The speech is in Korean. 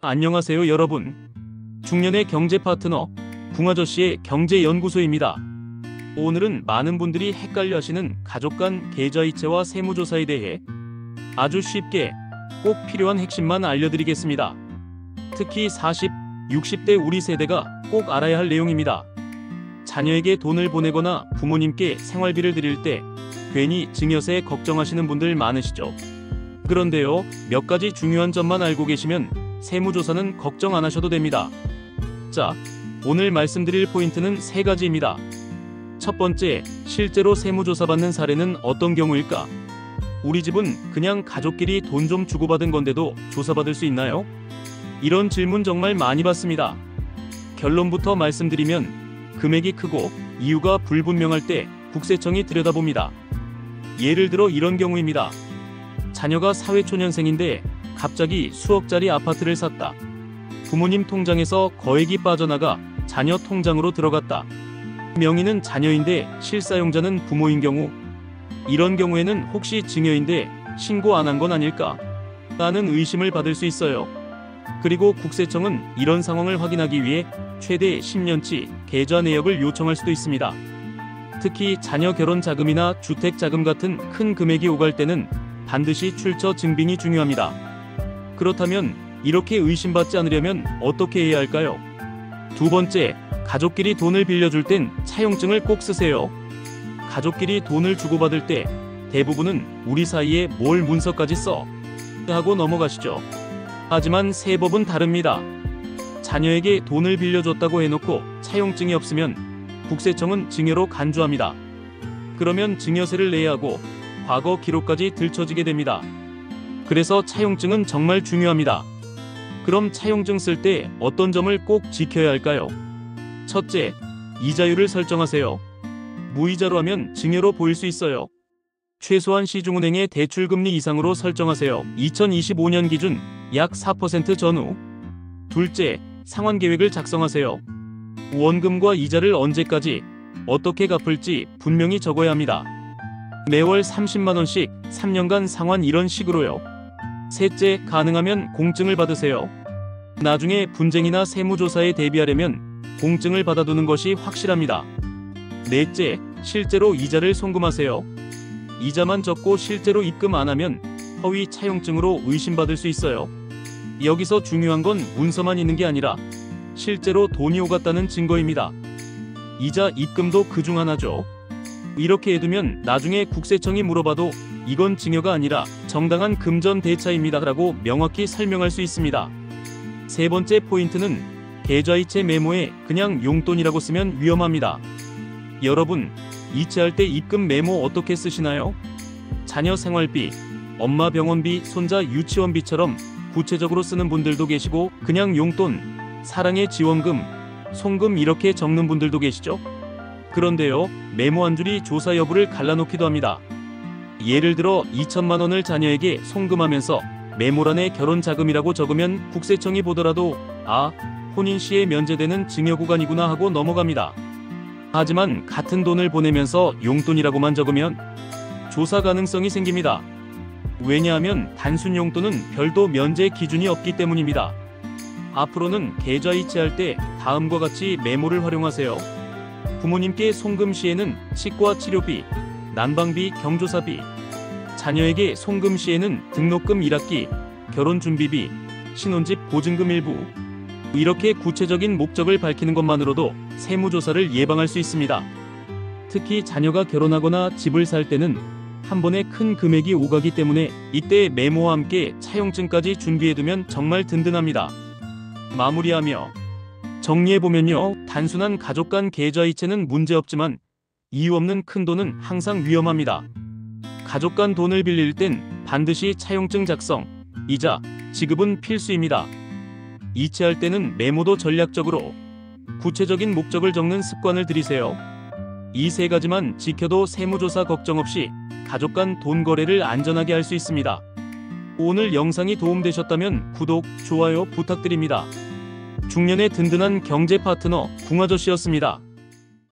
안녕하세요 여러분. 중년의 경제 파트너 궁아저씨의 경제연구소입니다. 오늘은 많은 분들이 헷갈려 하시는 가족 간 계좌이체와 세무조사에 대해 아주 쉽게 꼭 필요한 핵심만 알려드리겠습니다. 특히 40, 60대 우리 세대가 꼭 알아야 할 내용입니다. 자녀에게 돈을 보내거나 부모님께 생활비를 드릴 때 괜히 증여세 걱정하시는 분들 많으시죠? 그런데요, 몇 가지 중요한 점만 알고 계시면 세무조사는 걱정 안 하셔도 됩니다. 자, 오늘 말씀드릴 포인트는 3가지입니다. 첫 번째, 실제로 세무조사 받는 사례는 어떤 경우일까? 우리 집은 그냥 가족끼리 돈 좀 주고받은 건데도 조사받을 수 있나요? 이런 질문 정말 많이 받습니다. 결론부터 말씀드리면 금액이 크고 이유가 불분명할 때 국세청이 들여다봅니다. 예를 들어 이런 경우입니다. 자녀가 사회초년생인데 갑자기 수억짜리 아파트를 샀다. 부모님 통장에서 거액이 빠져나가 자녀 통장으로 들어갔다. 명의는 자녀인데 실사용자는 부모인 경우, 이런 경우에는 혹시 증여인데 신고 안 한 건 아닐까? 라는 의심을 받을 수 있어요. 그리고 국세청은 이런 상황을 확인하기 위해 최대 10년치 계좌 내역을 요청할 수도 있습니다. 특히 자녀 결혼 자금이나 주택 자금 같은 큰 금액이 오갈 때는 반드시 출처 증빙이 중요합니다. 그렇다면 이렇게 의심받지 않으려면 어떻게 해야 할까요? 두 번째, 가족끼리 돈을 빌려줄 땐 차용증을 꼭 쓰세요. 가족끼리 돈을 주고받을 때 대부분은 우리 사이에 뭘 문서까지 써? 하고 넘어가시죠. 하지만 세법은 다릅니다. 자녀에게 돈을 빌려줬다고 해놓고 차용증이 없으면 국세청은 증여로 간주합니다. 그러면 증여세를 내야 하고 과거 기록까지 들춰지게 됩니다. 그래서 차용증은 정말 중요합니다. 그럼 차용증 쓸 때 어떤 점을 꼭 지켜야 할까요? 첫째, 이자율을 설정하세요. 무이자로 하면 증여로 보일 수 있어요. 최소한 시중은행의 대출금리 이상으로 설정하세요. 2025년 기준 약 4% 전후. 둘째, 상환계획을 작성하세요. 원금과 이자를 언제까지 어떻게 갚을지 분명히 적어야 합니다. 매월 30만원씩 3년간 상환, 이런 식으로요. 셋째, 가능하면 공증을 받으세요. 나중에 분쟁이나 세무조사에 대비하려면 공증을 받아두는 것이 확실합니다. 넷째, 실제로 이자를 송금하세요. 이자만 적고 실제로 입금 안 하면 허위 차용증으로 의심받을 수 있어요. 여기서 중요한 건 문서만 있는 게 아니라 실제로 돈이 오갔다는 증거입니다. 이자 입금도 그중 하나죠. 이렇게 해두면 나중에 국세청이 물어봐도 이건 증여가 아니라 정당한 금전 대차입니다 라고 명확히 설명할 수 있습니다. 세 번째 포인트는 계좌이체 메모에 그냥 용돈이라고 쓰면 위험합니다. 여러분, 이체할 때 입금 메모 어떻게 쓰시나요? 자녀 생활비, 엄마 병원비, 손자 유치원비처럼 구체적으로 쓰는 분들도 계시고 그냥 용돈, 사랑의 지원금, 송금 이렇게 적는 분들도 계시죠? 그런데요, 메모 한 줄이 조사 여부를 갈라놓기도 합니다. 예를 들어 2천만원을 자녀에게 송금하면서 메모란에 결혼자금이라고 적으면 국세청이 보더라도 아, 혼인시에 면제되는 증여구간이구나 하고 넘어갑니다. 하지만 같은 돈을 보내면서 용돈이라고만 적으면 조사 가능성이 생깁니다. 왜냐하면 단순 용돈은 별도 면제 기준이 없기 때문입니다. 앞으로는 계좌이체할 때 다음과 같이 메모를 활용하세요. 부모님께 송금 시에는 치과 치료비, 난방비, 경조사비, 자녀에게 송금 시에는 등록금 1학기, 결혼준비비, 신혼집 보증금 일부. 이렇게 구체적인 목적을 밝히는 것만으로도 세무조사를 예방할 수 있습니다. 특히 자녀가 결혼하거나 집을 살 때는 한 번에 큰 금액이 오가기 때문에 이때 메모와 함께 차용증까지 준비해두면 정말 든든합니다. 마무리하며 정리해보면요, 단순한 가족 간 계좌이체는 문제없지만 이유 없는 큰 돈은 항상 위험합니다. 가족 간 돈을 빌릴 땐 반드시 차용증 작성, 이자, 지급은 필수입니다. 이체할 때는 메모도 전략적으로 구체적인 목적을 적는 습관을 들이세요. 이 3가지만 지켜도 세무조사 걱정 없이 가족 간 돈 거래를 안전하게 할 수 있습니다. 오늘 영상이 도움되셨다면 구독, 좋아요 부탁드립니다. 중년의 든든한 경제 파트너 궁아저씨였습니다.